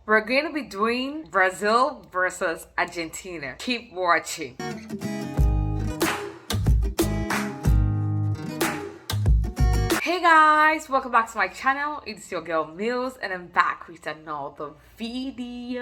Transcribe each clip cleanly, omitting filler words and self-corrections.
We're going to be doing Brazil versus Argentina. Keep watching. Hey guys, welcome back to my channel. It's your girl Mills and I'm back with another video.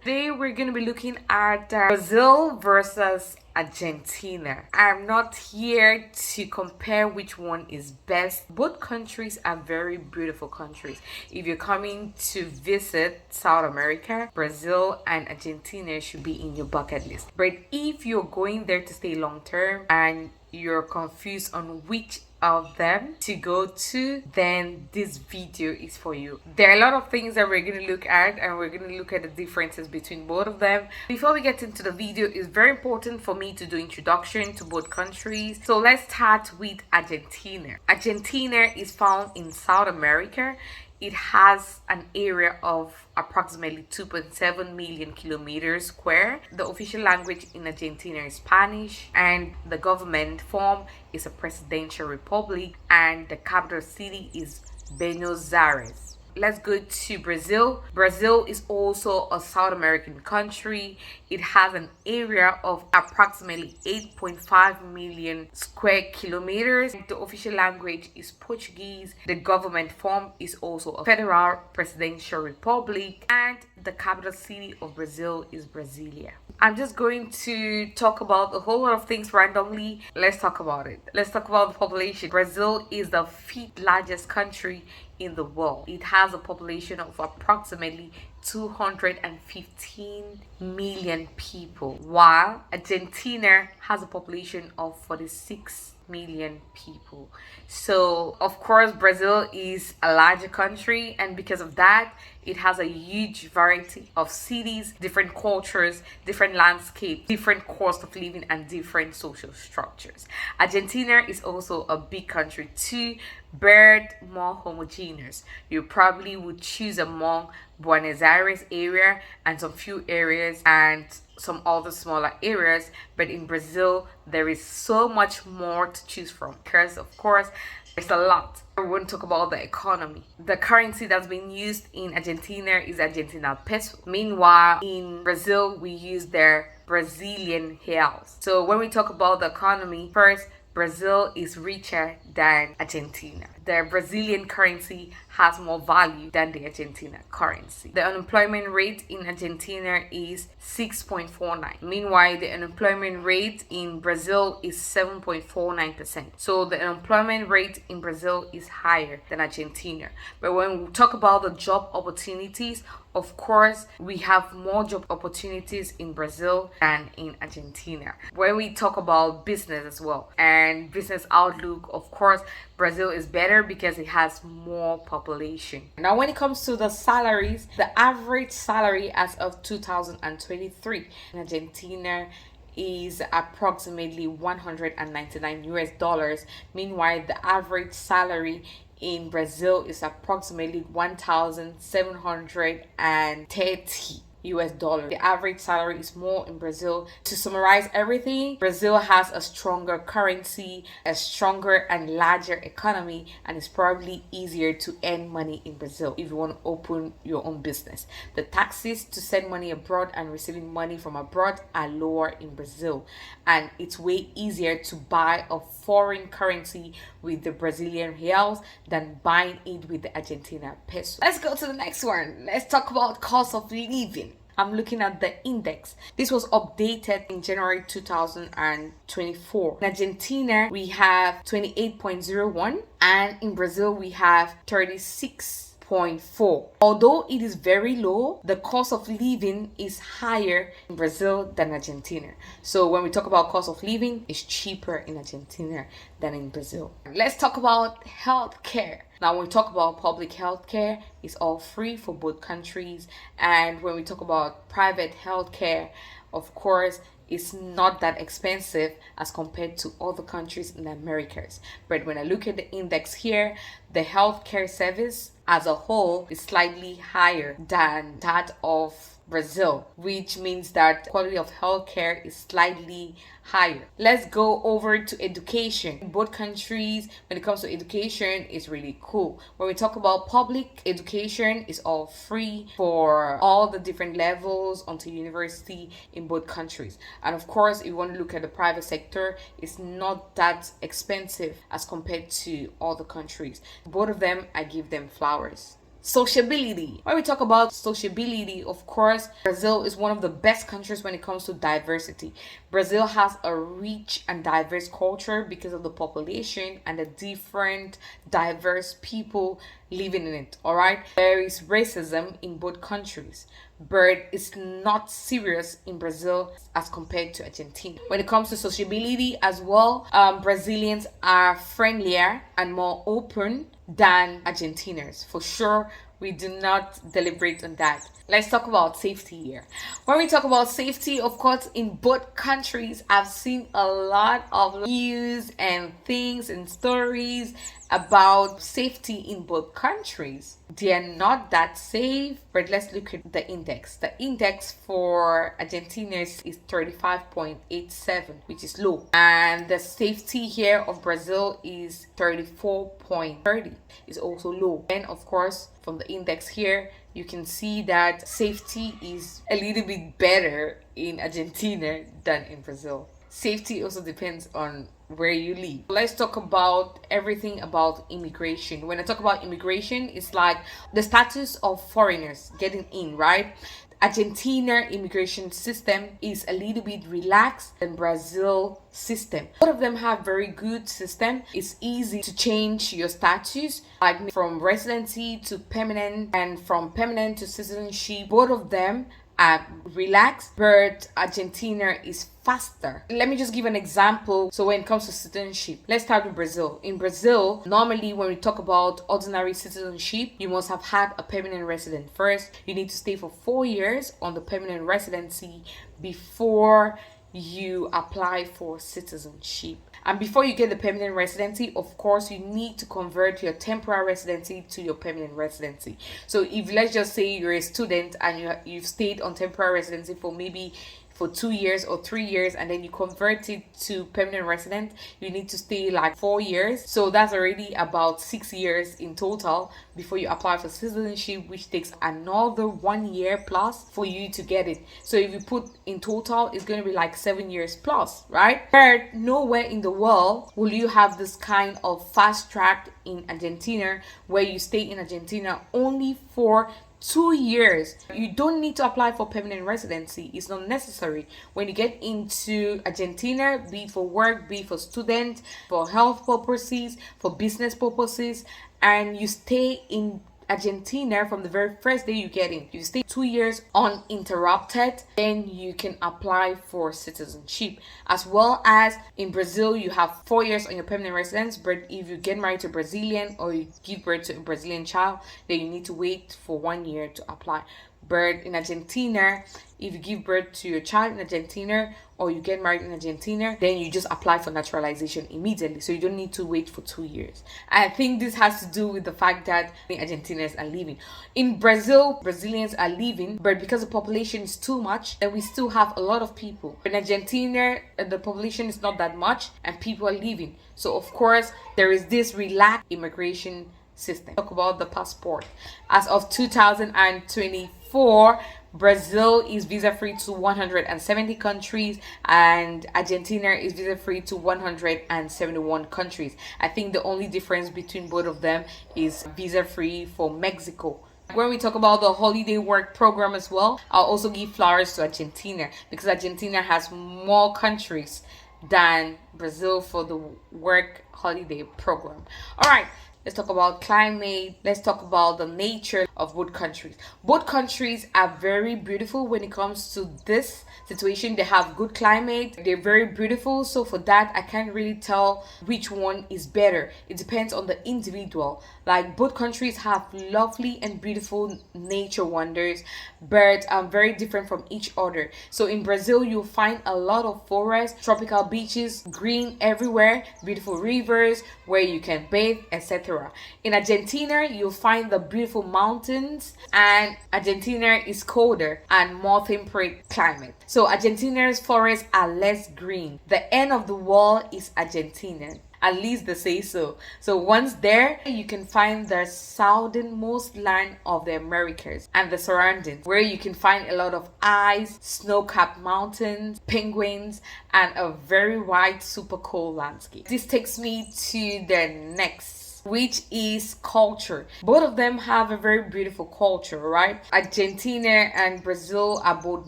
Today we're going to be looking at Brazil versus Argentina. I'm not here to compare which one is best. Both countries are very beautiful countries. If you're coming to visit South America, Brazil and Argentina should be in your bucket list. But if you're going there to stay long term and you're confused on which of them to go to, then this video is for you. There are a lot of things that we're going to look at, and we're going to look at the differences between both of them. Before we get into the video, it's very important for me to do introduction to both countries. So let's start with Argentina. Argentina is found in South America. It has an area of approximately 2.7 million kilometers square. The official language in Argentina is Spanish, and the government form is a presidential republic, and the capital city is Buenos Aires. Let's go to Brazil. Brazil is also a South American country. It has an area of approximately 8.5 million square kilometers. The official language is Portuguese. The government form is also a federal presidential republic, and the capital city of Brazil is Brasilia. I'm just going to talk about a whole lot of things randomly. Let's talk about it. Let's talk about the population. Brazil is the fifth largest country in the world. It has a population of approximately 215 million people, while Argentina has a population of 46 million people. So of course Brazil is a larger country, and because of that it has a huge variety of cities, different cultures, different landscapes, different cost of living, and different social structures. Argentina is also a big country too, but more homogeneous. You probably would choose among Buenos Aires area and some few areas and some other smaller areas, but in Brazil there is so much more to choose from because of course there's a lot. We want to talk about the economy. The currency that's being used in Argentina is Argentina peso. Meanwhile, in Brazil, we use their Brazilian reals. So when we talk about the economy, first, Brazil is richer than Argentina. The Brazilian currency has more value than the Argentina currency. The unemployment rate in Argentina is 6.49. Meanwhile, the unemployment rate in Brazil is 7.49%. So the unemployment rate in Brazil is higher than Argentina. But when we talk about the job opportunities, of course, we have more job opportunities in Brazil than in Argentina. When we talk about business as well and business outlook, of course, Brazil is better because it has more population. Now, when it comes to the salaries, the average salary as of 2023 in Argentina is approximately 199 US dollars. Meanwhile, the average salary in Brazil is approximately 1,730 US dollars. The average salary is more in Brazil. To summarize everything, Brazil has a stronger currency, a stronger and larger economy, and it's probably easier to earn money in Brazil if you want to open your own business. The taxes to send money abroad and receiving money from abroad are lower in Brazil, and it's way easier to buy a foreign currency with the Brazilian reals than buying it with the Argentina peso. Let's go to the next one. Let's talk about cost of living. I'm looking at the index. This was updated in January 2024. In Argentina, we have 28.01, and in Brazil, we have 36.4. Although it is very low, the cost of living is higher in Brazil than Argentina. So when we talk about cost of living, it's cheaper in Argentina than in Brazil. Let's talk about healthcare. Now, when we talk about public healthcare, it's all free for both countries. And when we talk about private healthcare, of course, is not that expensive as compared to other countries in the Americas. But when I look at the index here, the healthcare service as a whole is slightly higher than that of Brazil, which means that quality of healthcare is slightly higher. Let's go over to education. In both countries, when it comes to education, it's really cool. When we talk about public education, it's all free for all the different levels until university in both countries. And of course, if you want to look at the private sector, it's not that expensive as compared to other countries. Both of them, I give them flowers. Sociability. When we talk about sociability, of course, Brazil is one of the best countries when it comes to diversity. Brazil has a rich and diverse culture because of the population and the different diverse people living in it. All right, there is racism in both countries, but it's not serious in Brazil as compared to Argentina. When it comes to sociability as well, Brazilians are friendlier and more open than Argentinians. For sure, we do not deliberate on that. Let's talk about safety here. When we talk about safety, of course, in both countries, I've seen a lot of news and things and stories about safety in both countries. They are not that safe, but let's look at the index. The index for Argentina is 35.87, which is low. And the safety here of Brazil is 34.30, is also low. And of course, from the index here, you can see that safety is a little bit better in Argentina than in Brazil. Safety also depends on where you live. Let's talk about everything about immigration. When I talk about immigration, it's like the status of foreigners getting in, right? Argentina immigration system is a little bit relaxed than Brazil system. Both of them have very good system. It's easy to change your status, like from residency to permanent and from permanent to citizenship. Both of them are relaxed, but Argentina is faster. Let me just give an example. So when it comes to citizenship, let's start with Brazil. In Brazil, normally when we talk about ordinary citizenship, you must have had a permanent resident first. You need to stay for 4 years on the permanent residency before you apply for citizenship. And before you get the permanent residency, of course, you need to convert your temporary residency to your permanent residency. So if, let's just say, you're a student and you've stayed on temporary residency for maybe for 2 years or 3 years, and then you convert it to permanent resident, you need to stay like 4 years. So that's already about 6 years in total before you apply for citizenship, which takes another 1 year plus for you to get it. So if you put in total, it's going to be like 7 years plus, right? But nowhere in the world will you have this kind of fast track in Argentina, where you stay in Argentina only for 2 years. You don't need to apply for permanent residency. It's not necessary. When you get into Argentina, be it for work, be it for student, for health purposes, for business purposes, and you stay in Argentina from the very first day you get in, you stay 2 years uninterrupted, then you can apply for citizenship. As well as in Brazil, you have 4 years on your permanent residence, but if you get married to a Brazilian or you give birth to a Brazilian child, then you need to wait for 1 year to apply. But in Argentina, if you give birth to your child in Argentina or you get married in Argentina, then you just apply for naturalization immediately. So you don't need to wait for 2 years. I think this has to do with the fact that the Argentinians are leaving. In Brazil, Brazilians are leaving, but because the population is too much, then we still have a lot of people. In Argentina, the population is not that much and people are leaving. So of course, there is this relaxed immigration system. Talk about the passport. As of 2024, Brazil is visa-free to 170 countries and Argentina is visa-free to 171 countries. I think the only difference between both of them is visa-free for Mexico. When we talk about the holiday work program as well, I'll also give flowers to Argentina because Argentina has more countries than Brazil for the work holiday program. All right. Let's talk about climate. Let's talk about the nature of both countries. Both countries are very beautiful when it comes to this situation. They have good climate. They're very beautiful. So for that, I can't really tell which one is better. It depends on the individual. Like both countries have lovely and beautiful nature wonders, but very different from each other. So in Brazil, you'll find a lot of forests, tropical beaches, green everywhere, beautiful rivers where you can bathe, etc. In Argentina, you'll find the beautiful mountains, and Argentina is colder and more temperate climate. So Argentina's forests are less green. The end of the world is Argentina. At least they say so. So once there, you can find the southernmost line of the Americas and the surroundings, where you can find a lot of ice, snow-capped mountains, penguins, and a very wide, super cool landscape. This takes me to the next, which is culture. Both of them have a very beautiful culture, right? Argentina and Brazil are both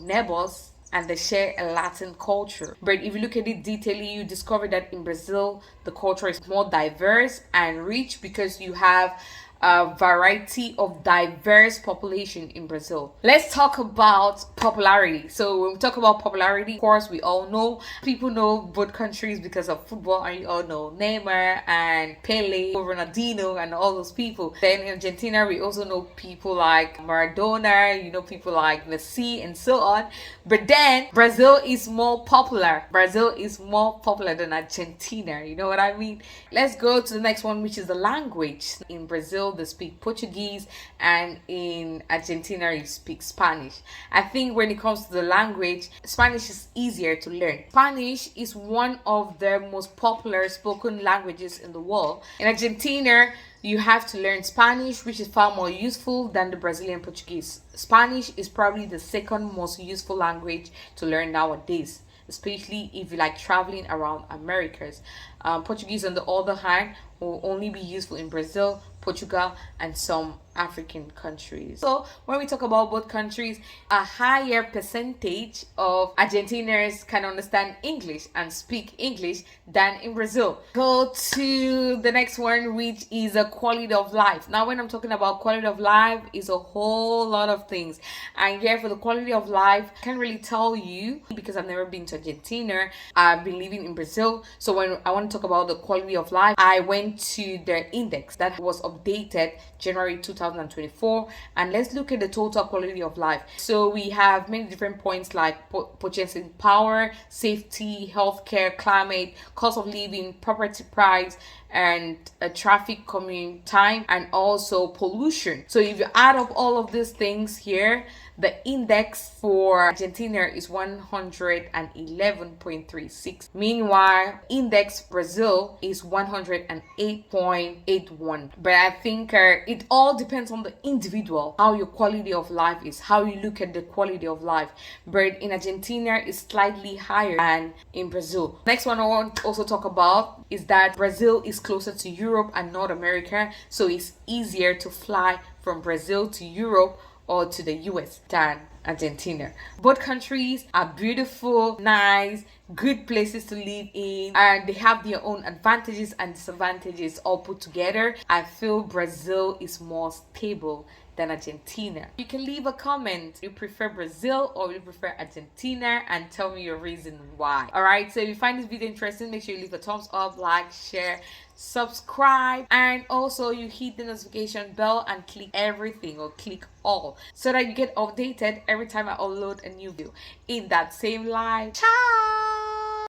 neighbors, and they share a Latin culture. But if you look at it detailedly, you discover that in Brazil, the culture is more diverse and rich because you have a variety of diverse population in Brazil. Let's talk about popularity. So when we talk about popularity, of course, we all know people know both countries because of football, and you all know Neymar and Pele, Ronaldinho, and all those people. Then in Argentina, we also know people like Maradona, people like Messi, and so on. But then Brazil is more popular. Brazil is more popular than Argentina. You know what I mean? Let's go to the next one, which is the language. In Brazil, they speak Portuguese, and in Argentina you speak Spanish. I think when it comes to the language, Spanish is easier to learn. Spanish is one of the most popular spoken languages in the world. In Argentina, you have to learn Spanish, which is far more useful than the Brazilian Portuguese. Spanish is probably the second most useful language to learn nowadays, especially if you like traveling around Americas. Portuguese, on the other hand, will only be useful in Brazil, Portugal, and some African countries. So when we talk about both countries, a higher percentage of Argentinians can understand English and speak English than in Brazil. Go to the next one, which is a quality of life. Now, when I'm talking about quality of life, is a whole lot of things. And here for the quality of life, I can't really tell you because I've never been to Argentina. I've been living in Brazil. So when I want to talk about the quality of life, I went to their index that was updated January 2024, and let's look at the total quality of life. So we have many different points like purchasing power, safety, healthcare, climate, cost of living, property price, and traffic commute time, and also pollution. So if you add up all of these things here, the index for Argentina is 111.36. Meanwhile, index Brazil is 108.81. But I think it all depends on the individual, how your quality of life is, how you look at the quality of life. But in Argentina, it's slightly higher than in Brazil. Next one I want to also talk about is that Brazil is closer to Europe and North America, so it's easier to fly from Brazil to Europe or to the US than Argentina. Both countries are beautiful, nice, good places to live in, and they have their own advantages and disadvantages all put together. I feel Brazil is more stable than Argentina. You can leave a comment. You prefer Brazil or you prefer Argentina, and tell me your reason why. Alright, so if you find this video interesting, make sure you leave a thumbs up, like, share, subscribe, and also you hit the notification bell and click everything or click all so that you get updated every time I upload a new video in that same live. Ciao!